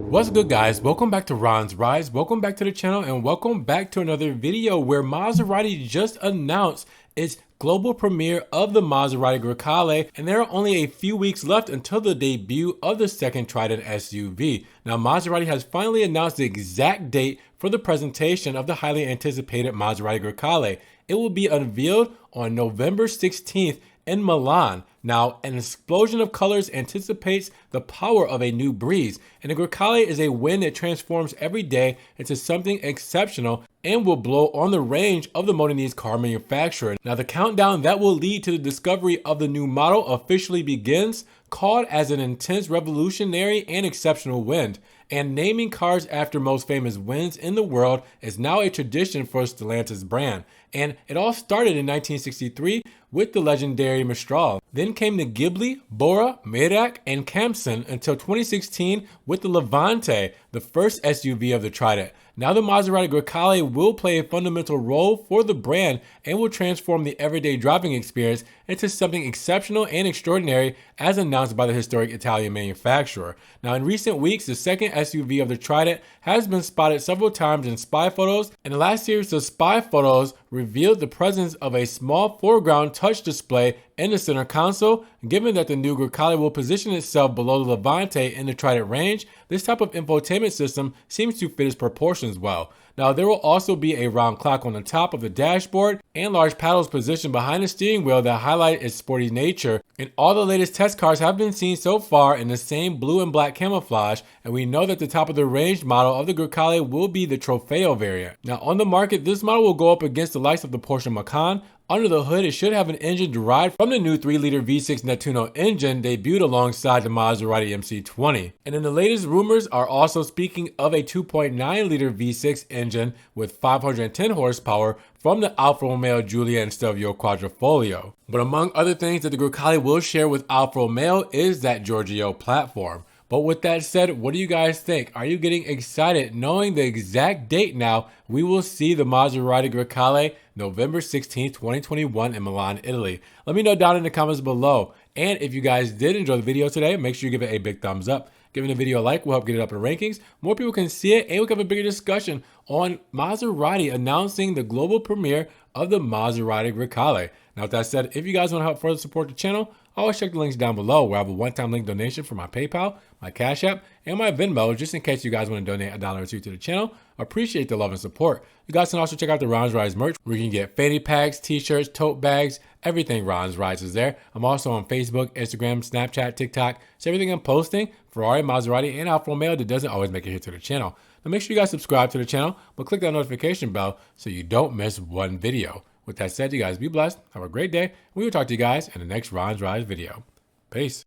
What's good, guys? Welcome back to Ron's Rise. Welcome back to the channel and welcome back to another video where Maserati just announced its global premiere of the Maserati Grecale, and there are only a few weeks left until the debut of the second Trident SUV. Now, Maserati has finally announced the exact date for the presentation of the highly anticipated Maserati Grecale. It will be unveiled on November 16th in Milan. Now, an explosion of colors anticipates the power of a new breeze, and the Grecale is a wind that transforms every day into something exceptional and will blow on the range of the Modenese car manufacturer. Now, the countdown that will lead to the discovery of the new model officially begins, called as an intense, revolutionary, and exceptional wind. And naming cars after most famous winds in the world is now a tradition for Stellantis brand. And it all started in 1963 with the legendary Mistral. Then came the Ghibli, Bora, Merak, and Khamsin until 2016 with the Levante, the first SUV of the Trident. Now the Maserati Grecale will play a fundamental role for the brand and will transform the everyday driving experience into something exceptional and extraordinary, as announced by the historic Italian manufacturer. Now, in recent weeks, the second SUV of the Trident has been spotted several times in spy photos, and the last series of spy photos revealed the presence of a small foreground touch display in the center console. Given that the new Grecale will position itself below the Levante in the Trident range, this type of infotainment system seems to fit its proportions well. Now, there will also be a round clock on the top of the dashboard and large paddles positioned behind the steering wheel that highlight its sporty nature. And all the latest test cars have been seen so far in the same blue and black camouflage, and we know that the top of the range model of the Grecale will be the Trofeo variant. Now, on the market, this model will go up against the likes of the Porsche Macan. Under the hood, it should have an engine derived from the new 3-liter V6 Nettuno engine debuted alongside the Maserati MC20. And then the latest rumors are also speaking of a 2.9-liter V6 engine with 510 horsepower from the Alfa Romeo Giulia and Stelvio Quadrifoglio. But among other things that the Grecale will share with Alfa Romeo is that Giorgio platform. But with that said, what do you guys think? Are you getting excited knowing the exact date now? We will see the Maserati Grecale November 16th, 2021 in Milan, Italy. Let me know down in the comments below. And if you guys did enjoy the video today, make sure you give it a big thumbs up. Giving the video a like will help get it up in the rankings. More people can see it, and we can have a bigger discussion on Maserati announcing the global premiere of the Maserati Grecale. Now, with that said, if you guys want to help further support the channel, always check the links down below where I have a one-time link donation for my PayPal, my Cash App, and my Venmo, just in case you guys want to donate $1 or $2 to the channel. I appreciate the love and support. You guys can also check out the Ron's Rise merch, where you can get fanny packs, t-shirts, tote bags, everything Ron's Rise is there. I'm also on Facebook, Instagram, Snapchat, TikTok. So everything I'm posting, Ferrari, Maserati, and Alfa Romeo, that doesn't always make it here to the channel. Now make sure you guys subscribe to the channel, but click that notification bell so you don't miss one video. With that said, you guys be blessed, have a great day, and we will talk to you guys in the next Ron's Rise video. Peace.